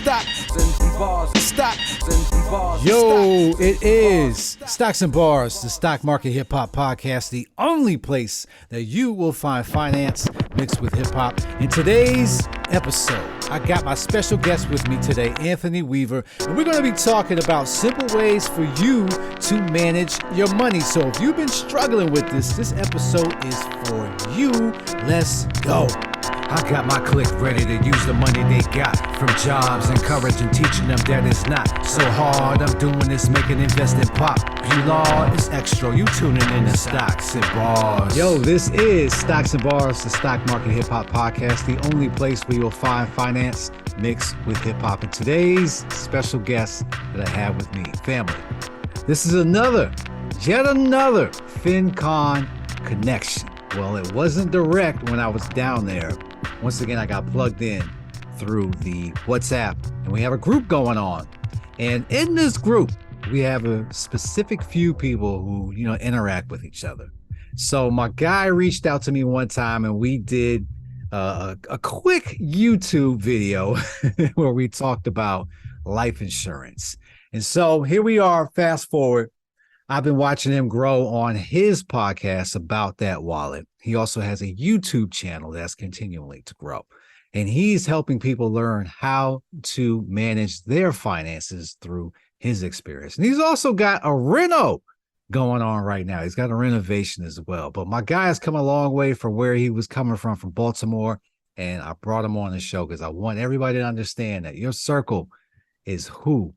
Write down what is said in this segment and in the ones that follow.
Yo, it is Stocks and Bars, the Stock Market Hip Hop Podcast, the only place that you will find finance mixed with hip hop. In today's episode, I got my special guest with me today, Anthony Weaver, and we're going to be talking about simple ways for you to manage your money. So if you've been struggling with this episode is for you. Let's go. I got my clique ready to use the money they got from jobs, encouraging, teaching them that it's not so hard. I'm doing this, making investing pop. You law is extra. You tuning in to Stocks and Bars. Yo, this is Stocks and Bars, the Stock Market Hip Hop Podcast, the only place where you'll find finance mixed with hip hop. And today's special guest that I have with me, family. This is yet another FinCon connection. Well, it wasn't direct when I was down there. Once again, I got plugged in through the WhatsApp, and we have a group going on. And in this group, we have a specific few people who, interact with each other. So my guy reached out to me one time, and we did a quick YouTube video where we talked about life insurance. And so here we are, fast forward. I've been watching him grow on his podcast about that wallet. He also has a YouTube channel that's continuing to grow. And he's helping people learn how to manage their finances through his experience. And he's also got a reno going on right now. He's got a renovation as well. But my guy has come a long way from where he was coming from Baltimore. And I brought him on the show because I want everybody to understand that your circle is who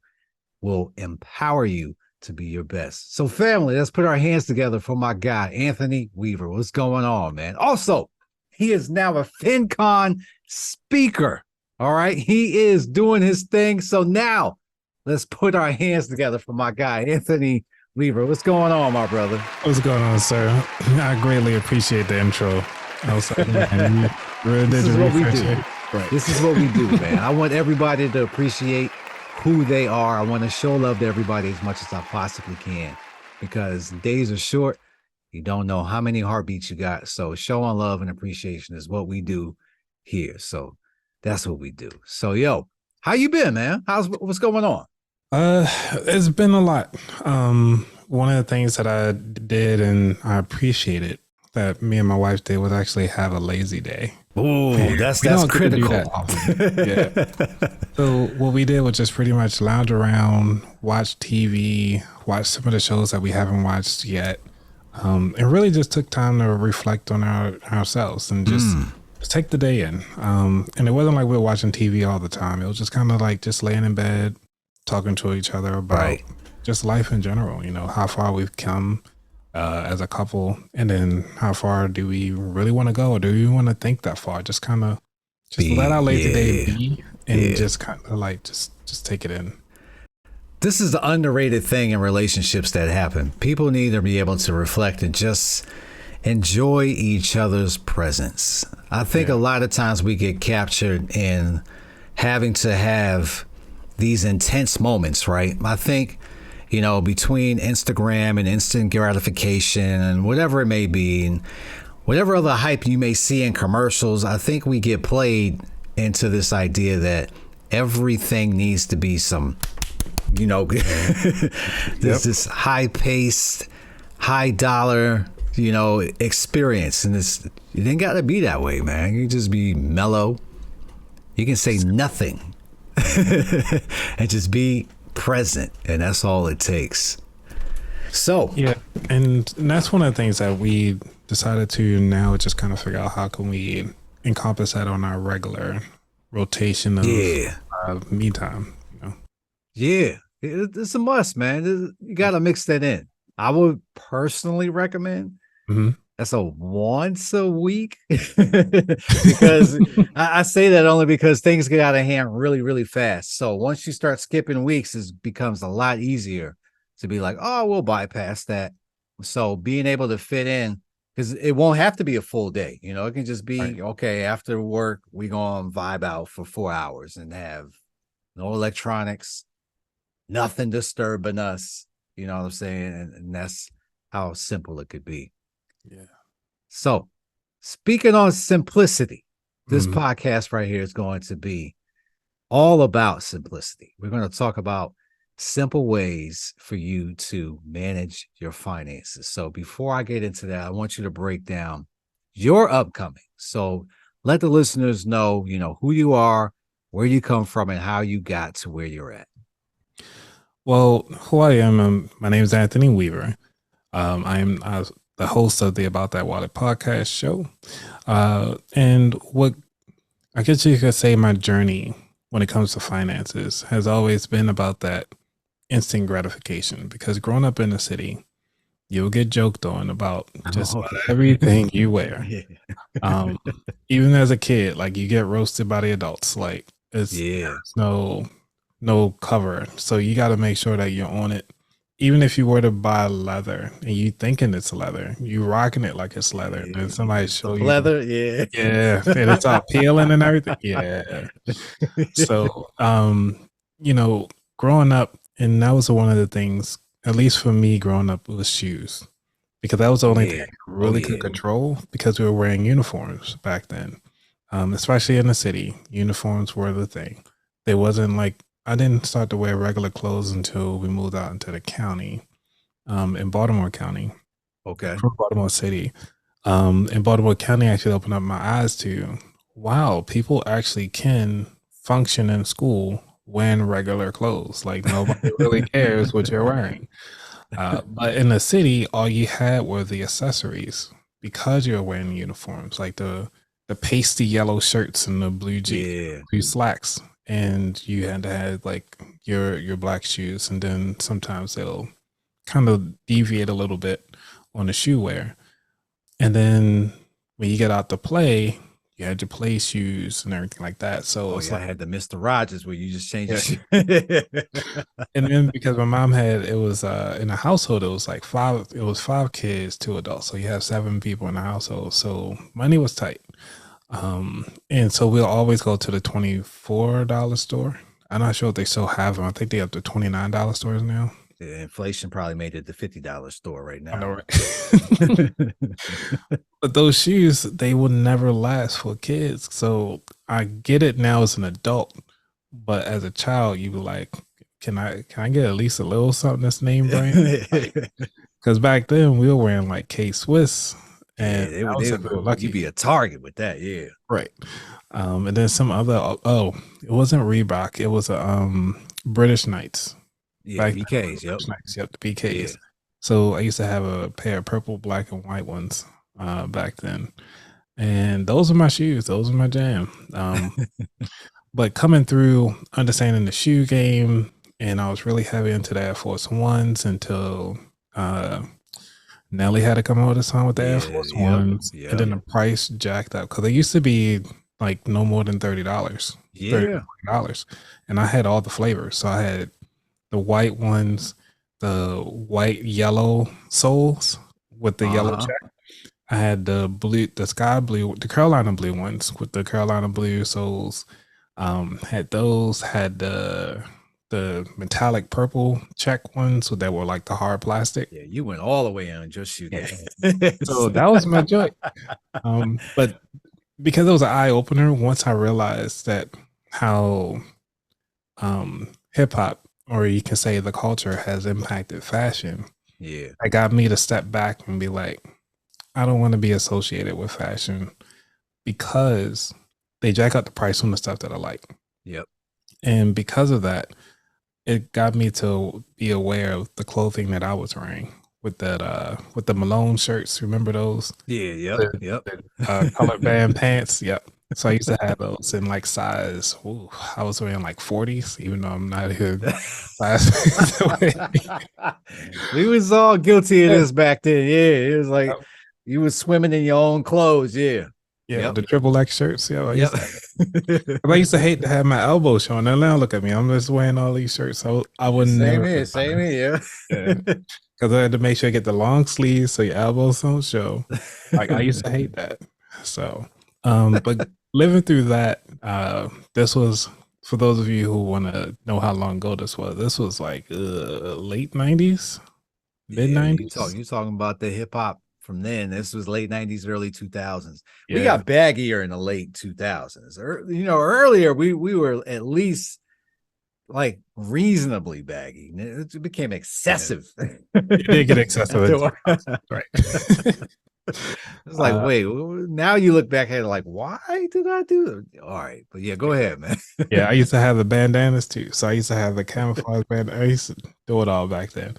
will empower you to be your best. So family, let's put our hands together for my guy, Anthony Weaver. What's going on, man? Also, he is now a FinCon speaker. All right. He is doing his thing. So now let's put our hands together for my guy, Anthony Weaver. What's going on, my brother? What's going on, sir? I greatly appreciate the intro. I was like, man, this is what we do. Right. This is what we do, man. I want everybody to appreciate who they are. I want to show love to everybody as much as I possibly can, because days are short. You don't know how many heartbeats you got. So showing love and appreciation is what we do here. So that's what we do. So, yo, how you been, man? What's going on? It's been a lot. One of the things that I did, and I appreciate it, that me and my wife did, was actually have a lazy day. Oh, that's critical. Yeah. So what we did was just pretty much lounge around, watch TV, watch some of the shows that we haven't watched yet, and really just took time to reflect on ourselves and just take the day in. And it wasn't like we were watching TV all the time. It was just kind of like just laying in bed, talking to each other about just life in general. How far we've come as a couple, and then how far do we really want to go, or do we want to think that far? Just kind of let our lazy day be, and just kind of like just take it in. This is the underrated thing in relationships that happen. People need to be able to reflect and just enjoy each other's presence. I think a lot of times we get captured in having to have these intense moments, right? I think between Instagram and instant gratification and whatever it may be, and whatever other hype you may see in commercials, I think we get played into this idea that everything needs to be some, this high paced, high dollar, experience. And it ain't got to be that way, man. You can just be mellow. You can say nothing and just be present, and that's all it takes. So and that's one of the things that we decided to now just kind of figure out, how can we encompass that on our regular rotation of me time. It's a must, man. You gotta mix that in. I would personally recommend that's a once a week because I say that only because things get out of hand really, really fast. So once you start skipping weeks, it becomes a lot easier to be like, oh, we'll bypass that. So being able to fit in, because it won't have to be a full day. It can just be, okay, after work, we going to vibe out for 4 hours and have no electronics, nothing disturbing us. You know what I'm saying? And that's how simple it could be. Yeah. So speaking on simplicity, this podcast right here is going to be all about simplicity. We're going to talk about simple ways for you to manage your finances. So before I get into that, I want you to break down your upcoming. So let the listeners know, who you are, where you come from, and how you got to where you're at. Well, who I am, my name is Anthony Weaver. I am the host of the About That Wallet podcast show. And what I guess you could say my journey when it comes to finances has always been about that instant gratification, because growing up in the city, you'll get joked on about just about everything you wear. Yeah. Even as a kid, like you get roasted by the adults. Like there's no cover. So you got to make sure that you're on it. Even if you were to buy leather and you thinking it's leather, you rocking it like it's leather. And then somebody show you leather, yeah, and it's all peeling and everything. Yeah. So, growing up, and that was one of the things, at least for me growing up, was shoes, because that was the only thing I really could control, because we were wearing uniforms back then. Especially in the city, uniforms were the thing. They wasn't like, I didn't start to wear regular clothes until we moved out into the county, in Baltimore County. Okay. From Baltimore City. In Baltimore County actually opened up my eyes to, wow, people actually can function in school wearing regular clothes. Like nobody really cares what you're wearing. But in the city, all you had were the accessories, because you're wearing uniforms, like the pasty yellow shirts and the blue jeans, blue slacks. And you had to have like your black shoes, and then sometimes they'll kind of deviate a little bit on the shoe wear. And then when you get out to play, you had your play shoes and everything like that. So I had the Mr. Rogers where you just change your shoe. And then because my mom it was in a household, it was like five kids, 2 adults. So you have 7 people in the household. So money was tight. And so we'll always go to the $24 store. I'm not sure if they still have them. I think they have the $29 stores now. The inflation probably made it the $50 store right now. I know, right? But those shoes, they will never last for kids. So I get it now as an adult, but as a child, you be like, can I get at least a little something that's name brand? Because back then we were wearing like K-Swiss. And they would you'd be a Target with that, right. And then some other, it wasn't Reebok, it was a British Knights. BKs, the BKs. Yeah. So I used to have a pair of purple, black, and white ones back then, and those are my shoes. Those are my jam. But coming through, understanding the shoe game, and I was really heavy into the Air Force Ones until Nelly had to come out with a song with the Air Force Ones, and then the price jacked up, because they used to be like no more than $30, $30, and I had all the flavors. So I had the white ones, the white yellow soles with the yellow check. I had the blue, the sky blue, the Carolina blue ones with the Carolina blue soles. Had those. Had the metallic purple check ones, so that were like the hard plastic. Yeah, you went all the way on your shoe. So that was my joy. But because it was an eye opener, once I realized that how hip hop, or you can say the culture, has impacted fashion. Yeah, it got me to step back and be like, I don't want to be associated with fashion, because they jack up the price on the stuff that I like. Yep. And because of that, it got me to be aware of the clothing that I was wearing, with the Malone shirts. Remember those? Yeah. The colored band pants. Yep. So I used to have those in like size. I was wearing like 40s, even though I'm not here. We was all guilty of this back then. Yeah, it was like you was swimming in your own clothes. Yeah. Yeah, the triple X shirts. Yeah, I used to hate to have my elbows showing. Now look at me. I'm just wearing all these shirts. So I would never. Same here. Because I had to make sure I get the long sleeves so your elbows don't show. Like I used to hate that. So, but living through that, this was, for those of you who want to know how long ago this was like late 90s, mid 90s. You talking about the hip hop from then. This was late 90s, early 2000s. We Yeah. got baggier in the late 2000s. Earlier we were at least like reasonably baggy. It became Yeah. excessive. It did get excessive in After 2000, right? it's like, wait, now you look back at it like, why did I do it? All right, but yeah, go ahead, man. Yeah, I used to have the bandanas too. So I used to have the camouflage band. I used to do it all back then.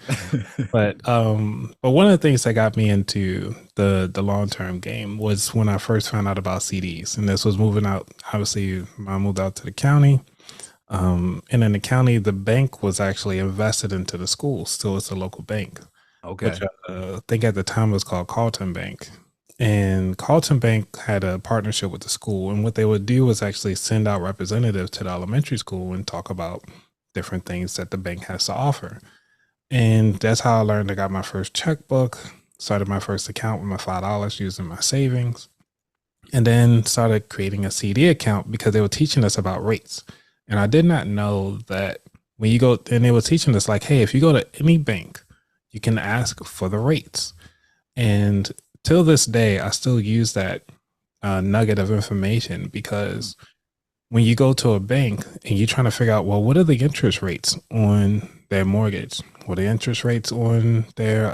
But one of the things that got me into the long term game was when I first found out about CDs, and this was moving out. Obviously, I moved out to the county, and in the county, the bank was actually invested into the school. Still, it's a local bank, Okay. which I think at the time was called Carlton Bank. And Carlton Bank had a partnership with the school. And what they would do was actually send out representatives to the elementary school and talk about different things that the bank has to offer. And that's how I learned. I got my first checkbook, started my first account with my $5 using my savings, and then started creating a CD account because they were teaching us about rates. And I did not know that when you go, and they were teaching us like, hey, if you go to any bank, you can ask for the rates. And till this day, I still use that nugget of information because when you go to a bank and you're trying to figure out, well, what are the interest rates on their mortgage? What are the interest rates on their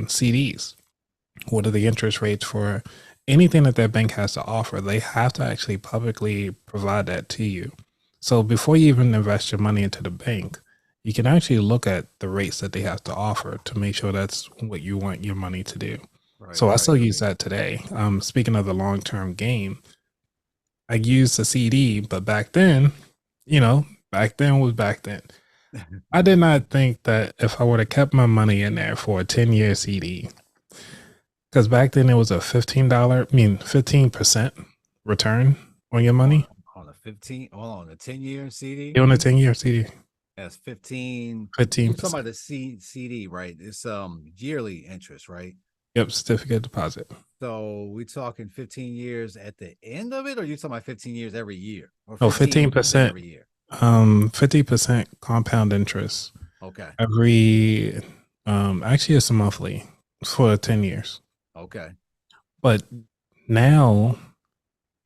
CDs? What are the interest rates for anything that their bank has to offer? They have to actually publicly provide that to you. So before you even invest your money into the bank, you can actually look at the rates that they have to offer to make sure that's what you want your money to do. Right, so I still use that today. Speaking of the long-term game, I used the CD, but back then, back then was back then. I did not think that if I would have kept my money in there for a 10-year CD, because back then it was a $15, 15% return on your money. On a 10-year CD? On a 10-year CD. That's 15. 15%. You're talking about the CD, right? It's yearly interest, right? Yep, certificate deposit. So we talking 15 years at the end of it, or you talking about 15 years every year? Or 15% every year. 50% compound interest. Okay. Every actually it's monthly for 10 years. Okay. But now,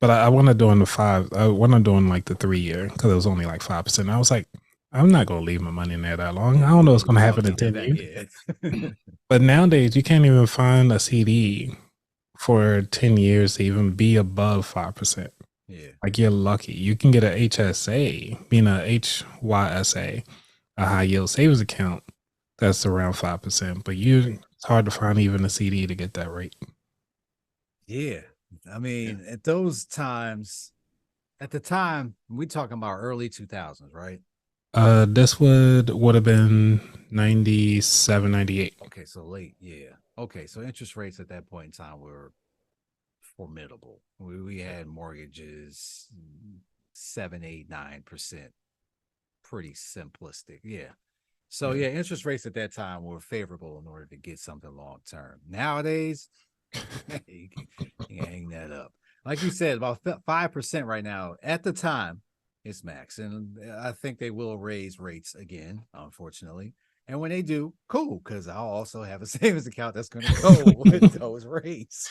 I want to do in the 5. I want to do in like the 3-year because it was only like 5%. I was like, I'm not going to leave my money in there that long. I don't know what's going to happen in 10 years. But nowadays, you can't even find a CD for 10 years to even be above 5%. Yeah. Like you're lucky. You can get a HSA, being a HYSA, a high yield savings account that's around 5%. But it's hard to find even a CD to get that rate. Yeah. I mean, at those times, at the time, we talking about early 2000s, right? This would have been 97, 98. Okay, so late, yeah. Okay, so interest rates at that point in time were formidable. We had mortgages 7, 8, 9%. Pretty simplistic, yeah. So yeah, interest rates at that time were favorable in order to get something long term. Nowadays, you can hang that up. Like you said, about 5% right now. At the time, it's max, and I think they will raise rates again, unfortunately. And when they do, cool, because I'll also have a savings account that's going to go with those rates.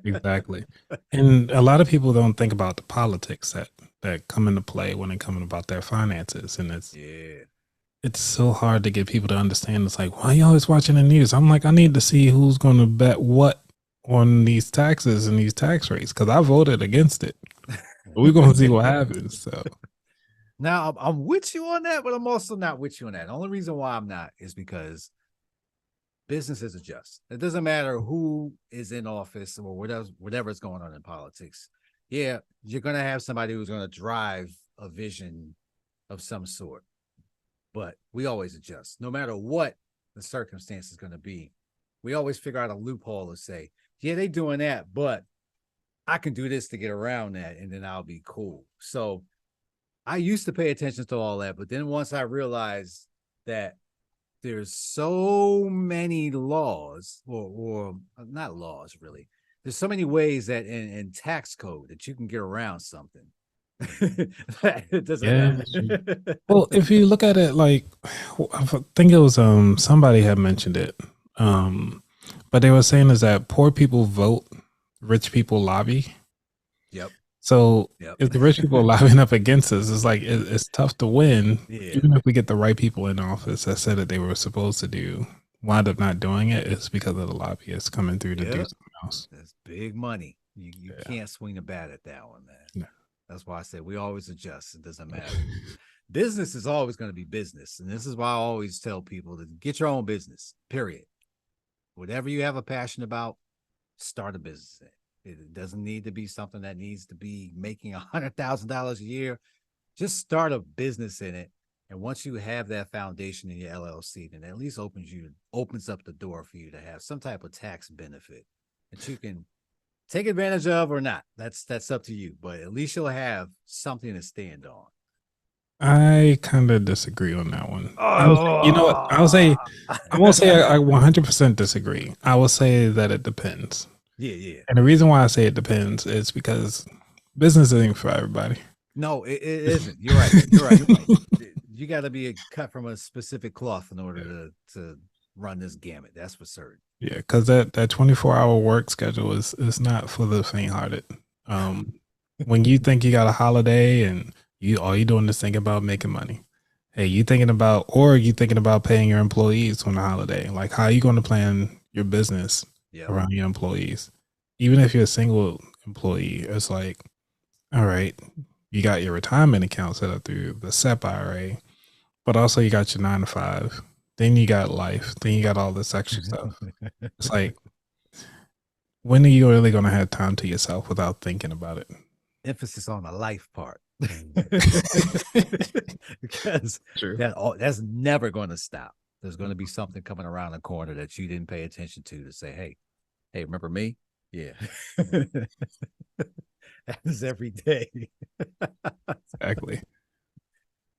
Exactly. And a lot of people don't think about the politics that come into play when it comes about their finances. And it's so hard to get people to understand. It's like, why are you always watching the news? I'm like, I need to see who's going to bet what on these taxes and these tax rates because I voted against it. We're going to see what happens. So. Now, I'm with you on that, but I'm also not with you on that. The only reason why I'm not is because businesses adjust. It doesn't matter who is in office or whatever is going on in politics. Yeah, you're going to have somebody who's going to drive a vision of some sort. But we always adjust. No matter what the circumstance is going to be, we always figure out a loophole to say, yeah, they doing that, but I can do this to get around that, and then I'll be cool. So I used to pay attention to all that, but then once I realized that there's so many laws, or not laws really, there's so many ways that in tax code that you can get around something. It doesn't matter. Well, if you look at it, like I think it was somebody had mentioned it. But they were saying is that poor people vote, rich people lobby. Yep. So Yep. if the rich people are lobbying up against us, it's like it's tough to win. Yeah. Even if we get the right people in office that said that they were supposed to do, wind up not doing it, it's because of the lobbyists coming through to do Yep. something else. That's big money. You Yeah. can't swing a bat at that one, man. No. That's why I said we always adjust. It doesn't matter. Business is always going to be business. And this is why I always tell people to get your own business, period. Whatever you have a passion about, start a business. It doesn't need to be something that needs to be making $100,000 a year. Just start a business in it. And once you have that foundation in your LLC, then at least opens up the door for you to have some type of tax benefit that you can take advantage of or not. That's up to you. But at least you'll have something to stand on. I kind of disagree on that one. You know what? Oh, I won't say I 100% disagree. I will say that it depends. yeah. And the reason why I say it depends is because business isn't for everybody. No, it isn't. You're right. You're right. You got to be cut from a specific cloth in order to run this gamut. That's for certain. Yeah, because that 24-hour work schedule is not for the faint-hearted. When you think you got a holiday and all you're doing is thinking about making money. Hey, you thinking about paying your employees on the holiday. Like, how are you going to plan your business around your employees? Even if you're a single employee, it's like, all right, you got your retirement account set up through the SEP IRA, but also you got your 9 to 5. Then you got life. Then you got all this extra stuff. It's like, when are you really going to have time to yourself without thinking about it? Emphasis on the life part. Because that's never going to stop. There's going to be something coming around the corner that you didn't pay attention to say, hey, remember me? Yeah. Happens every day. Exactly.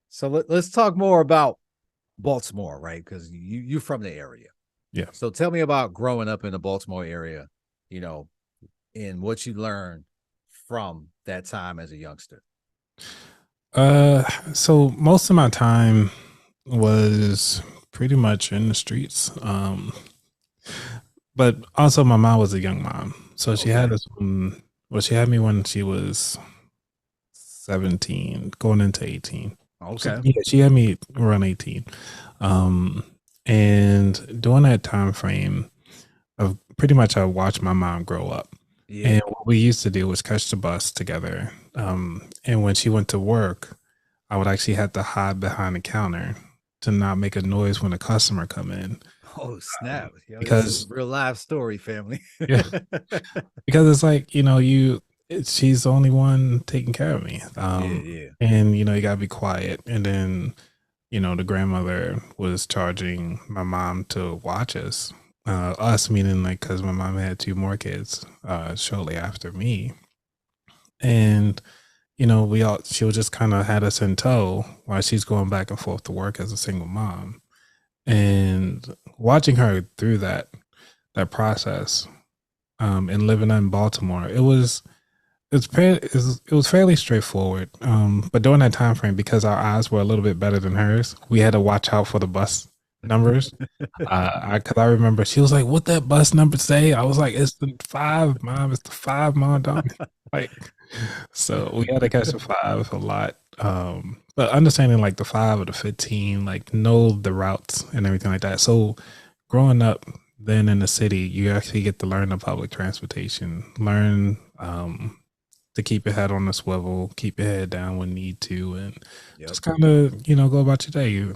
So let's talk more about Baltimore, right? Because you're from the area. Yeah. So tell me about growing up in the Baltimore area, and what you learned from that time as a youngster. So most of my time was pretty much in the streets. But also my mom was a young mom. So she had us she had me when she was 17, going into 18. Okay. So, yeah, she had me around 18. And during that time frame of pretty much I watched my mom grow up. Yeah. And what we used to do was catch the bus together. And when she went to work, I would actually have to hide behind the counter to not make a noise when a customer come in. Oh, snap. Because real live story, family. Yeah. Because it's like, she's the only one taking care of me. And, you got to be quiet. And then, the grandmother was charging my mom to watch us. Us meaning like, because my mom had 2 more kids shortly after me. And, she would just kind of had us in tow while she's going back and forth to work as a single mom. And watching her through that process and living in Baltimore, it was fairly straightforward. But during that time frame, because our eyes were a little bit better than hers, we had to watch out for the bus numbers. I remember she was like, "What that bus number say?" I was like, "It's the 5, Mom. It's the 5, Mom." Like, so we had to catch the 5 a lot. But understanding like the 5 or the 15, like know the routes and everything like that. So growing up then in the city, you actually get to learn the public transportation, learn to keep your head on the swivel, keep your head down when need to, and just kind of, go about your day.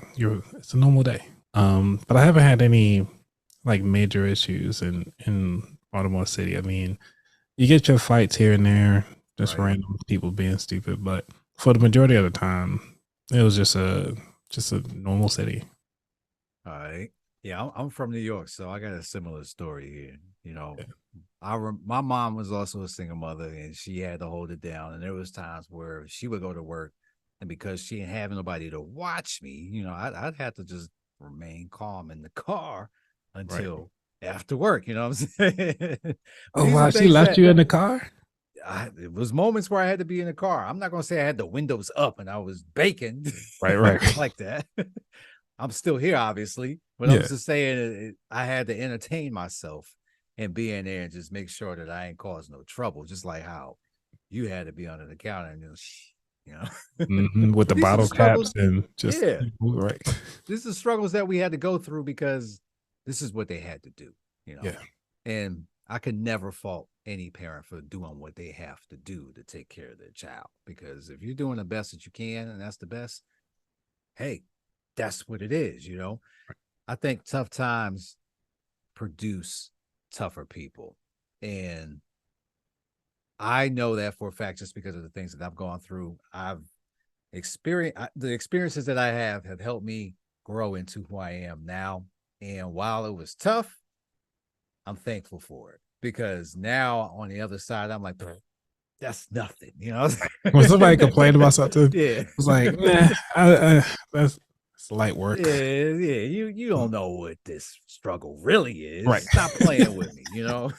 It's a normal day. But I haven't had any like major issues in Baltimore City. I mean, you get your fights here and there, just random people being stupid, but for the majority of the time, it was just a normal city. All right. Yeah, I'm from New York, so I got a similar story here. My mom was also a single mother, and she had to hold it down. And there was times where she would go to work, and because she didn't have nobody to watch me, I'd have to just remain calm in the car until after work. You know what I'm saying? Oh wow, she left you in the car? It was moments where I had to be in the car. I'm not gonna say I had the windows up and I was baking, right, like that. I'm still here, obviously, but I'm just saying I had to entertain myself and being there and just make sure that I ain't cause no trouble, just like how you had to be under the counter and you know. With the These are the bottle caps struggles. and just Yeah, right. these are the struggles that we had to go through because this is what they had to do, you know. Yeah. And I could never fault any parent for doing what they have to do to take care of their child, because if you're doing the best that you can and that's the best, hey, that's what it is, you know. I think tough times produce tougher people. And I know that for a fact just because of the things that I've gone through. I've experienced the experiences that I have helped me grow into who I am now. And while it was tough, I'm thankful for it, because now on the other side, I'm like, that's nothing, you know? When somebody complained about something, Yeah. it's like, nah, that's light work. Yeah. You don't know what this struggle really is. Right. Stop playing with me, you know?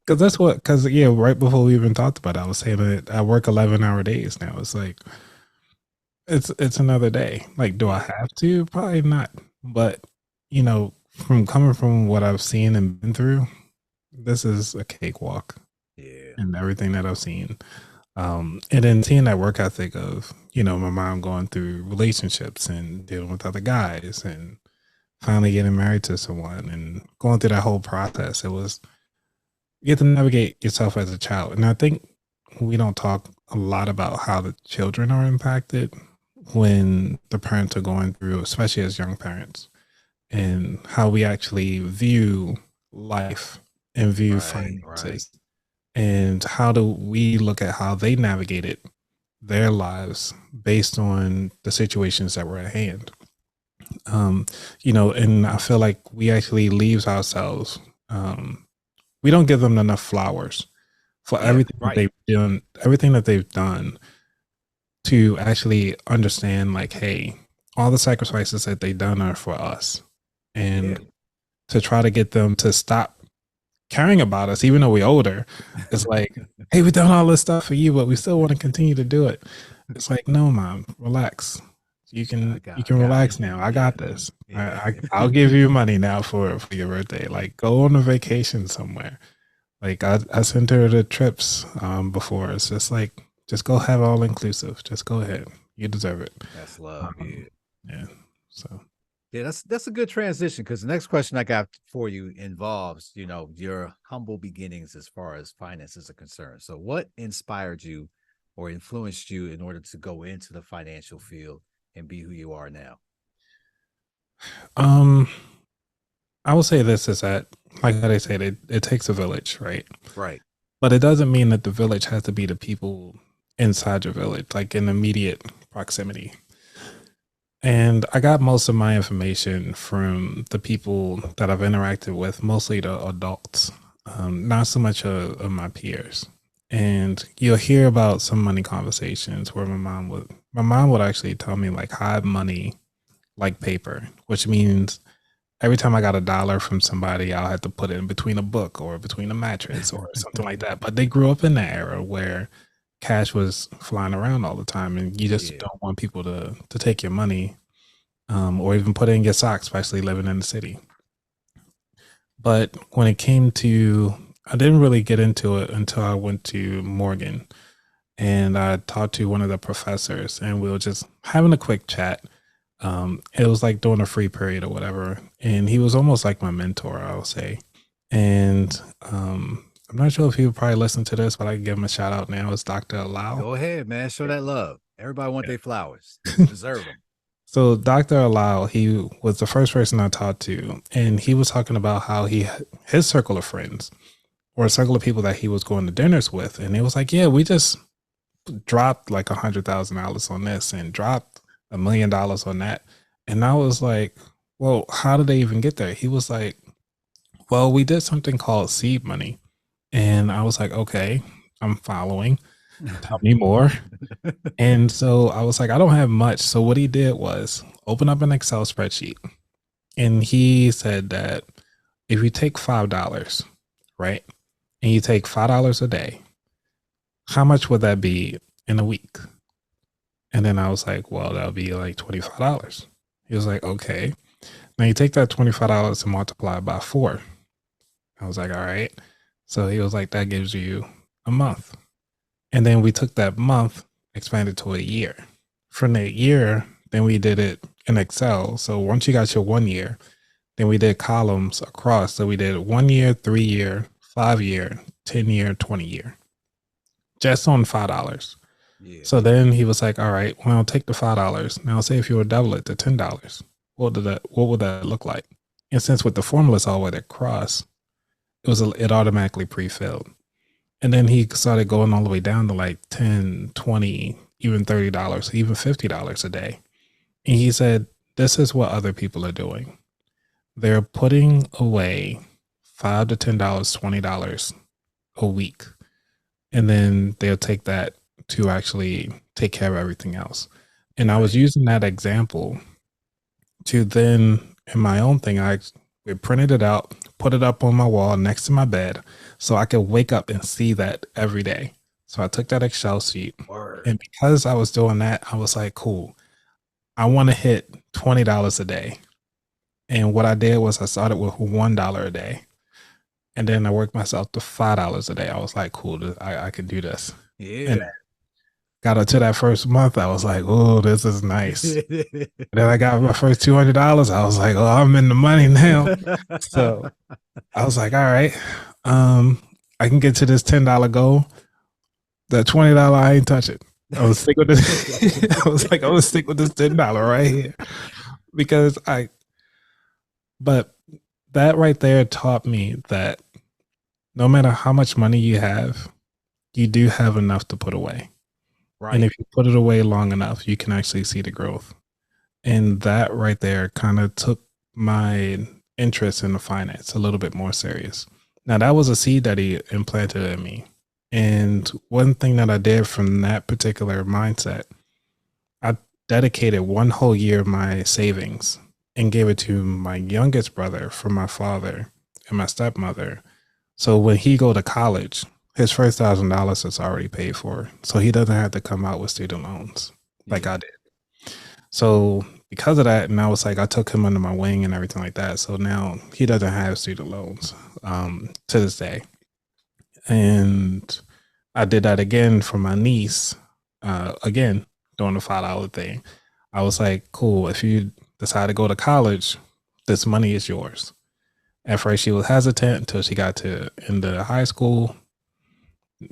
Because yeah, right before we even talked about it, I was saying that I work 11-hour days now. It's like, it's another day. Like, do I have to? Probably not. But, you know, from coming from what I've seen and been through, this is a cakewalk. Yeah. And everything that I've seen. And then seeing that work ethic of, you know, my mom going through relationships and dealing with other guys and finally getting married to someone and going through that whole process. It was, you get to navigate yourself as a child. And I think we don't talk a lot about how the children are impacted when the parents are going through, especially as young parents, and how we actually view life and view finances. Right. And how do we look at how they navigated their lives based on the situations that were at hand? You know, and I feel like we actually leaves ourselves. We don't give them enough flowers for everything that they've done to actually understand, like, hey, all the sacrifices that they've done are for us, and to try to get them to stop caring about us, even though we're older. It's like, hey, we've done all this stuff for you, but we still want to continue to do it. It's like, no, mom, relax. You can relax now. I got this. Yeah. I'll give you money now for your birthday. Like, go on a vacation somewhere. Like, I sent her to trips before. It's just like, just go have all inclusive. Just go ahead. You deserve it. That's love. Yeah. So. Yeah, that's a good transition, because the next question I got for you involves, you know, your humble beginnings as far as finances are concerned. So what inspired you or influenced you in order to go into the financial field and be who you are now? I will say this is that, like they say, it takes a village, right? Right. But it doesn't mean that the village has to be the people inside your village, like in immediate proximity. And I got most of my information from the people that I've interacted with, mostly the adults, not so much of my peers. And you'll hear about some money conversations where my mom would actually tell me, like, hide money like paper, which means every time I got $1 from somebody, I'll have to put it in between a book or between a mattress or something like that. But they grew up in that era where cash was flying around all the time, and you just don't want people to take your money, or even put it in your socks, especially living in the city. But when it came to, I didn't really get into it until I went to Morgan, and I talked to one of the professors, and we were just having a quick chat. It was like during a free period or whatever, and he was almost like my mentor, I'll say. And I'm not sure if he would probably listen to this, but I can give him a shout out now. It's Dr. Allow. Go ahead, man. Show that love. Everybody want their flowers. You deserve them. So Dr. Allow, he was the first person I talked to, and he was talking about how his circle of friends, or a circle of people that he was going to dinners with, and it was like, yeah, we just dropped like $100,000 on this and dropped $1 million on that. And I was like, well, how did they even get there? He was like, well, we did something called seed money. And I was like, okay, I'm following. Tell me more. And so I was like, I don't have much. So what he did was open up an Excel spreadsheet. And he said that if you take $5, right, and you take $5 a day, how much would that be in a week? And then I was like, well, that'll be like $25. He was like, okay. Now you take that $25 and multiply it by 4. I was like, all right. So he was like, that gives you a month. And then we took that month, expanded to a year. From that year, then we did it in Excel. So once you got your 1 year, then we did columns across. So we did 1 year, 3 year, 5 year, 10 year, 20 year, just on $5. Yeah. So then he was like, all right, well, take the $5. Now say if you were double it to $10, what would that look like? And since with the formulas all the way across, it automatically pre-filled. And then he started going all the way down to like 10, 20, even $30, even $50 a day. And he said, this is what other people are doing. They're putting away $5 to $10, $20 a week. And then they'll take that to actually take care of everything else. And I was using that example to then, in my own thing, we printed it out, put it up on my wall next to my bed so I could wake up and see that every day. So I took that Excel sheet. Word. And because I was doing that, I was like, cool, I want to hit $20 a day. And what I did was I started with $1 a day. And then I worked myself to $5 a day. I was like, cool, I can do this. Yeah. And got up to that first month, I was like, oh, this is nice. Then I got my first $200. I was like, oh, I'm in the money now. So I was like, all right, I can get to this $10 goal. That $20, I ain't touch it. I was stick with this. I was like, I'm gonna stick with this $10 right here because but that right there taught me that no matter how much money you have, you do have enough to put away. Right. And if you put it away long enough, you can actually see the growth. And that right there kind of took my interest in the finance a little bit more serious. Now, that was a seed that he implanted in me. And one thing that I did from that particular mindset, I dedicated one whole year of my savings and gave it to my youngest brother from my father and my stepmother. So when he go to college, his first $1,000 is already paid for. So he doesn't have to come out with student loans like I did. So because of that, and I was like, I took him under my wing and everything like that. So now he doesn't have student loans to this day. And I did that again for my niece, again, doing the $5 thing. I was like, cool, if you decide to go to college, this money is yours. At first, she was hesitant until she got into high school.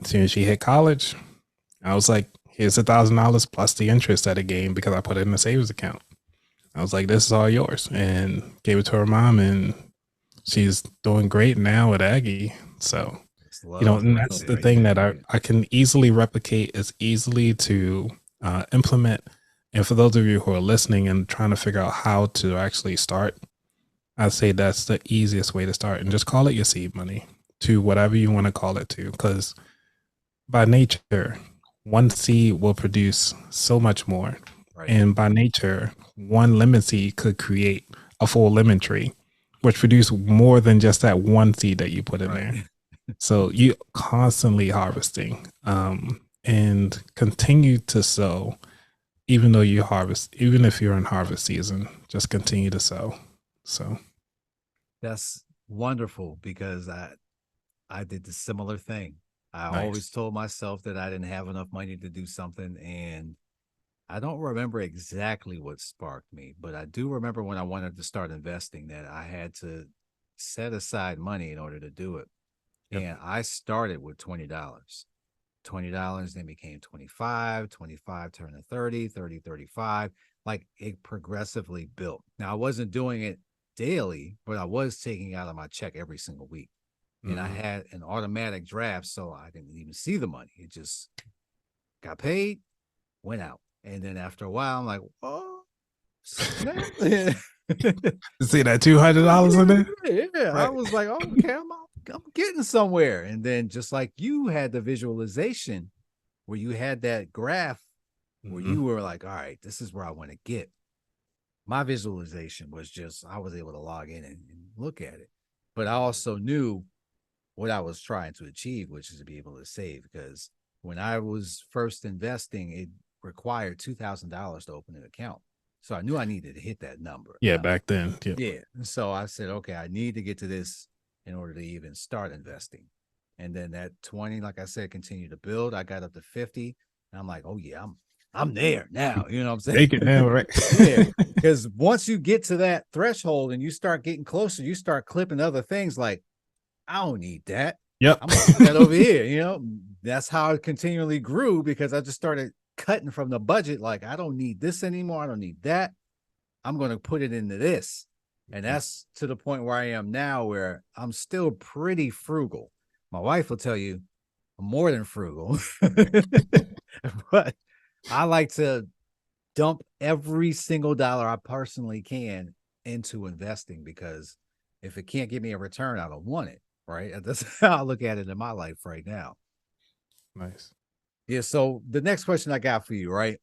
As soon as she hit college, I was like, here's $1,000 plus the interest that it gained because I put it in a savings account. I was like, this is all yours, and gave it to her mom, and she's doing great now at Aggie. So, and that's the thing that I can easily replicate. It's easily to implement. And for those of you who are listening and trying to figure out how to actually start, I'd say that's the easiest way to start, and just call it your seed money to whatever you want to call it to, because by nature, one seed will produce so much more. Right. And by nature, one lemon seed could create a full lemon tree, which produce more than just that one seed that you put in there. So you constantly harvesting and continue to sow, even though you harvest, even if you're in harvest season, just continue to sow. So that's wonderful, because I did the similar thing. I always told myself that I didn't have enough money to do something, and I don't remember exactly what sparked me, but I do remember when I wanted to start investing that I had to set aside money in order to do it. Yep. And I started with $20. $20 then became 25, 25 turned to 30, 30, 35. Like, it progressively built. Now, I wasn't doing it daily, but I was taking out of my check every single week. And I had an automatic draft, so I didn't even see the money. It just got paid, went out. And then after a while, I'm like, oh, you see that $200 in there? Yeah. Right. I was like, okay, I'm getting somewhere. And then, just like you had the visualization where you had that graph where you were like, all right, this is where I want to get. My visualization was just, I was able to log in and look at it. But I also knew what I was trying to achieve, which is to be able to save, because when I was first investing, it required $2,000 to open an account. So I knew I needed to hit that number. Yeah, back then. Yeah. So I said, okay, I need to get to this in order to even start investing. And then that 20, like I said, continued to build. I got up to 50. And I'm like, oh yeah, I'm there now. You know what I'm Take it saying? now, right? Yeah. Because once you get to that threshold and you start getting closer, you start clipping other things like, I don't need that. Yep. I'm gonna put that over here. That's how it continually grew because I just started cutting from the budget. Like, I don't need this anymore. I don't need that. I'm going to put it into this. And that's to the point where I am now, where I'm still pretty frugal. My wife will tell you I'm more than frugal, but I like to dump every single dollar I personally can into investing because if it can't give me a return, I don't want it. Right. That's how I look at it in my life right now. Nice. Yeah. So the next question I got for you, right?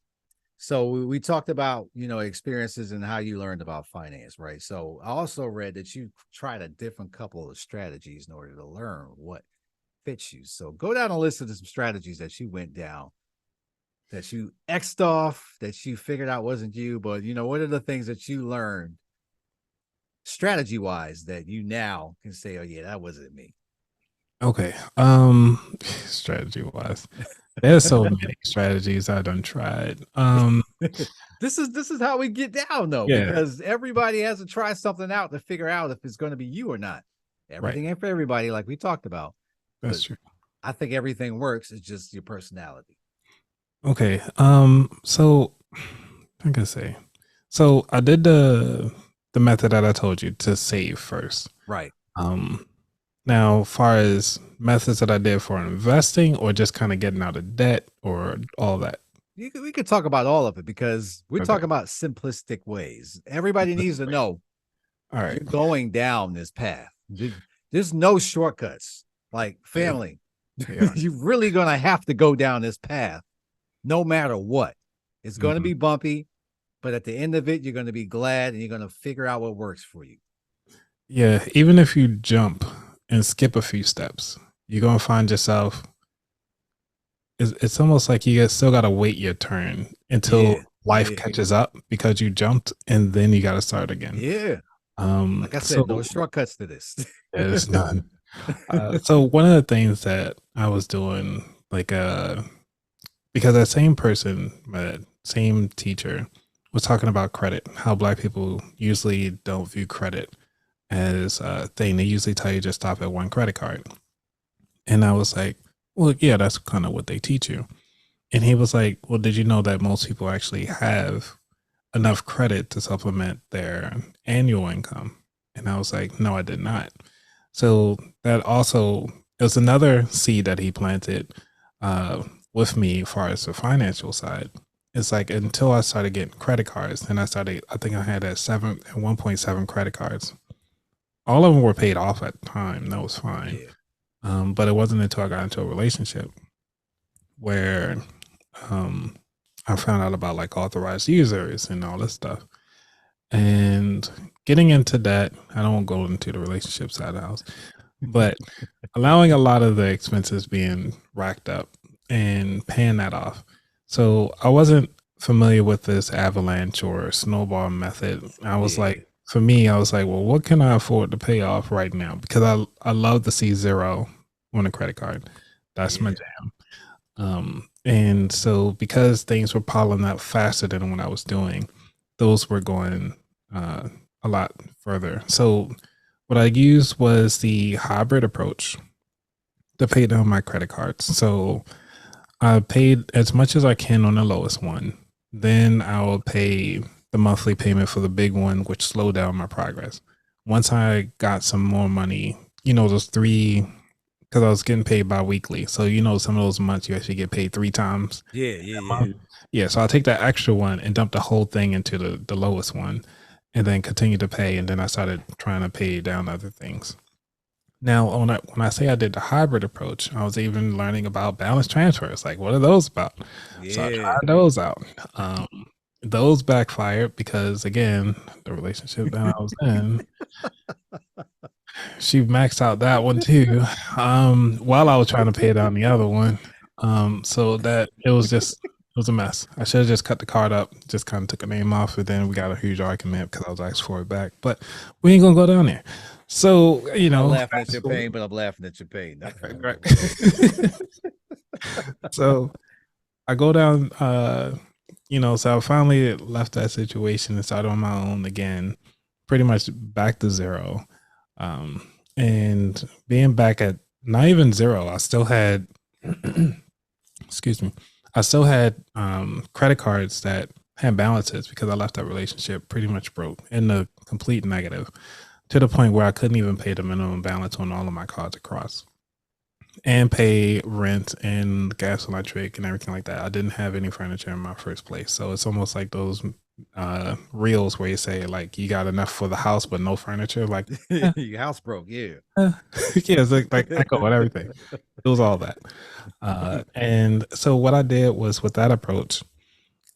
So we talked about, experiences and how you learned about finance, right? So I also read that you tried a different couple of strategies in order to learn what fits you. So go down a list of some strategies that you went down, that you X'd off, that you figured out wasn't you, but what are the things that you learned strategy wise that you now can say, oh yeah, that wasn't me. Okay. Strategy wise, there's so many strategies I done tried. This is how we get down though, Yeah. because everybody has to try something out to figure out if it's going to be you or not. Right. Everything ain't for everybody, like we talked about. That's But true. I think everything works. It's just your personality. Okay. So I can say, so I did the method that I told you to save first. Right. Um, Now, far as methods that I did for investing or just kind of getting out of debt or all that. We could talk about all of it because we're Okay. talking about simplistic ways. Everybody needs to know All right. you're going down this path. There's no shortcuts. Like family, Yeah. you're really going to have to go down this path no matter what. It's going to be bumpy, but at the end of it, you're going to be glad and you're going to figure out what works for you. Yeah. Even if you jump and skip a few steps, you're going to find yourself. It's almost like still got to wait your turn until life catches up because you jumped and then you got to start again. Yeah. Like I said, no shortcuts to this. There's none. So one of the things that I was doing, like, because that same person, that same teacher, was talking about credit, how Black people usually don't view credit as a thing. They usually tell you just stop at one credit card. And I was like, well, yeah, that's kind of what they teach you. And he was like, well, did you know that most people actually have enough credit to supplement their annual income? And I was like, no, I did not. So that also, it was another seed that he planted with me as far as the financial side. It's like until I started getting credit cards, and I think I had 1.7 credit cards. All of them were paid off at the time. That was fine. Yeah. But it wasn't until I got into a relationship where I found out about like authorized users and all this stuff. And getting into that, I don't go into the relationship side of the house, but allowing a lot of the expenses being racked up and paying that off. So I wasn't familiar with this avalanche or snowball method. I was like, for me, I was like, well, what can I afford to pay off right now? Because I love to see zero on a credit card. That's my jam. And so because things were piling up faster than what I was doing, those were going a lot further. So what I used was the hybrid approach to pay down my credit cards. So I paid as much as I can on the lowest one. Then I will pay the monthly payment for the big one, which slowed down my progress. Once I got some more money, those three, because I was getting paid bi-weekly. So, some of those months you actually get paid 3 times. Yeah. So I'll take that extra one and dump the whole thing into the lowest one and then continue to pay. And then I started trying to pay down other things. Now, when I say I did the hybrid approach, I was even learning about balance transfers. Like, what are those about? So I tried those out. Those backfired because, again, the relationship that I was in, she maxed out that one too, while I was trying to pay down the other one. So that it was a mess. I should have just cut the card up, just kind of took a name off, and then we got a huge argument because I was asked for it back. But we ain't gonna go down there. So, I'm not laughing at your pain, but I'm laughing at your pain. Right. So I go down, so I finally left that situation and started on my own again, pretty much back to zero. And being back at not even zero, I still had, excuse me, I still had credit cards that had balances because I left that relationship pretty much broke in the complete negative, to the point where I couldn't even pay the minimum balance on all of my cards across and pay rent and gas, electric, and everything like that. I didn't have any furniture in my first place. So it's almost like those reels where you say like you got enough for the house but no furniture. Like your house broke, yeah. Yeah, it's like echo and everything. It was all that. And so what I did was, with that approach,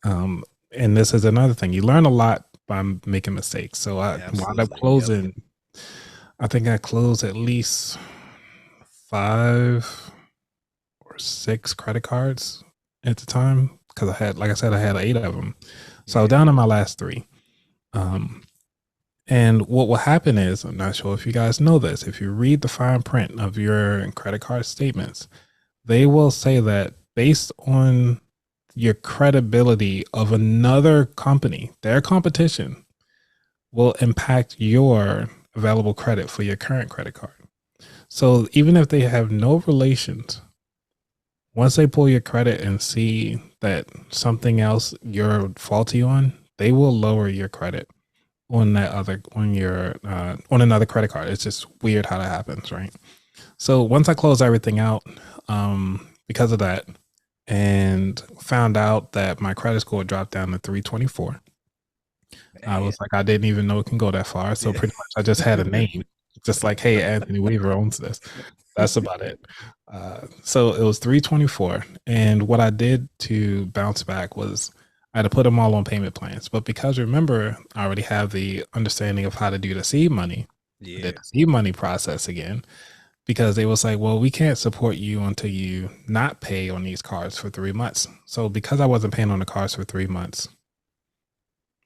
and this is another thing, you learn a lot by making mistakes. So I wound up closing. I think I closed at least 5 or 6 credit cards at the time, because I had, like I said, I had 8 of them. So I was down to my last 3. And what will happen is, I'm not sure if you guys know this, if you read the fine print of your credit card statements, they will say that based on your credibility of another company, their competition will impact your available credit for your current credit card. So even if they have no relations, once they pull your credit and see that something else you're faulty on, they will lower your credit on on another credit card. It's just weird how that happens, right? So once I closed everything out, because of that, and found out that my credit score dropped down to 324, I was like, I didn't even know it can go that far. So pretty much I just had a name, just like, hey, Anthony Weaver owns this. That's about it. So it was 324. And what I did to bounce back was I had to put them all on payment plans. But because, remember, I already have the understanding of how to do the seed money, the seed money process again, because they was like, well, we can't support you until you not pay on these cards for 3 months. So because I wasn't paying on the cards for 3 months,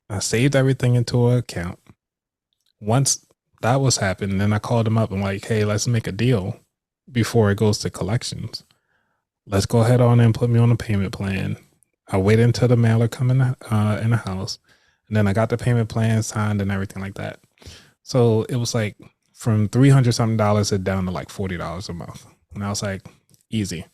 I saved everything into an account. Once that was happening, then I called them up and like, hey, let's make a deal before it goes to collections. Let's go ahead on and put me on a payment plan. I waited until the mailer come in the house, and then I got the payment plan signed and everything like that. So it was like from $300 something it down to like $40 a month, and I was like, easy.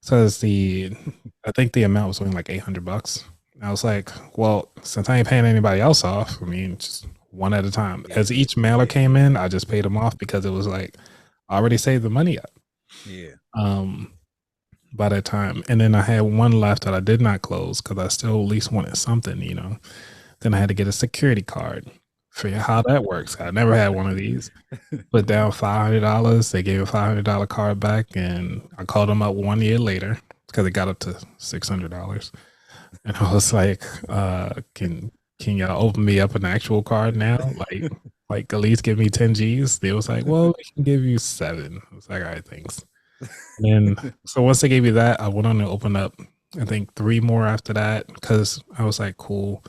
So I think the amount was only like $800. I was like, well, since I ain't paying anybody else off, I mean, just one at a time. As each mailer came in, I just paid them off because it was like, I already saved the money up. Yeah. By that time. And then I had one left that I did not close because I still at least wanted something, Then I had to get a security card. Figure out how that works. I never had one of these. Put down $500. They gave a $500 card back, and I called them up 1 year later because it got up to $600. And I was like, can y'all open me up an actual card now? Like at least give me 10 G's. They was like, well, we can give you 7. I was like, all right, thanks. And so once they gave me that, I went on and opened up, I think 3 more after that, because I was like, cool.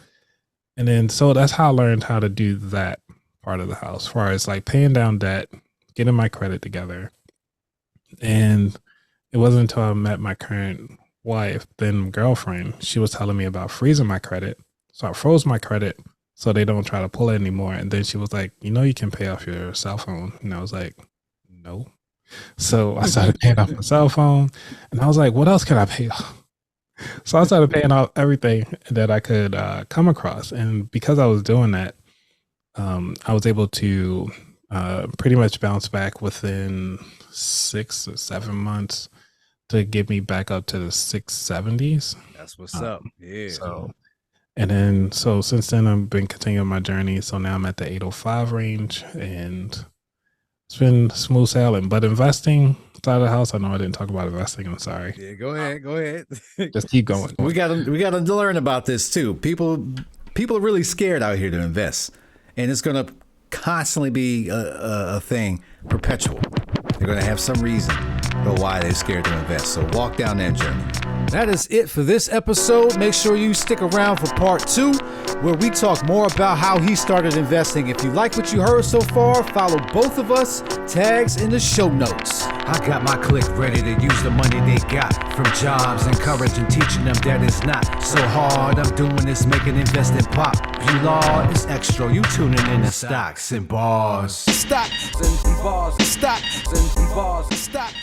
And then, so that's how I learned how to do that part of the house, as far as like paying down debt, getting my credit together. And it wasn't until I met my current wife, then girlfriend, she was telling me about freezing my credit. So I froze my credit so they don't try to pull it anymore. And then she was like, you can pay off your cell phone. And I was like, no. So I started paying off my cell phone, and I was like, what else can I pay off? So I started paying off everything that I could come across. And because I was doing that, I was able to pretty much bounce back within 6 or 7 months to get me back up to the 670s. That's what's up. Yeah. So since then, I've been continuing my journey. So now I'm at the 805 range, and it's been smooth sailing. But investing side of the house, I know I didn't talk about investing. I'm sorry. Yeah, go ahead. Just keep going. We got to learn about this too. People are really scared out here to invest, and it's going to constantly be a thing, perpetual. They're going to have some reason for why they're scared to invest. So walk down that journey. That is it for this episode. Make sure you stick around for part 2. where we talk more about how he started investing. If you like what you heard so far, follow both of us. Tags in the show notes. I got my clique ready to use the money they got from jobs, encouraging, teaching them that it's not so hard. I'm doing this, making investing pop. You law is extra. You tuning in to Stocks and Bars. Stocks and bars. Stocks and bars. Stocks.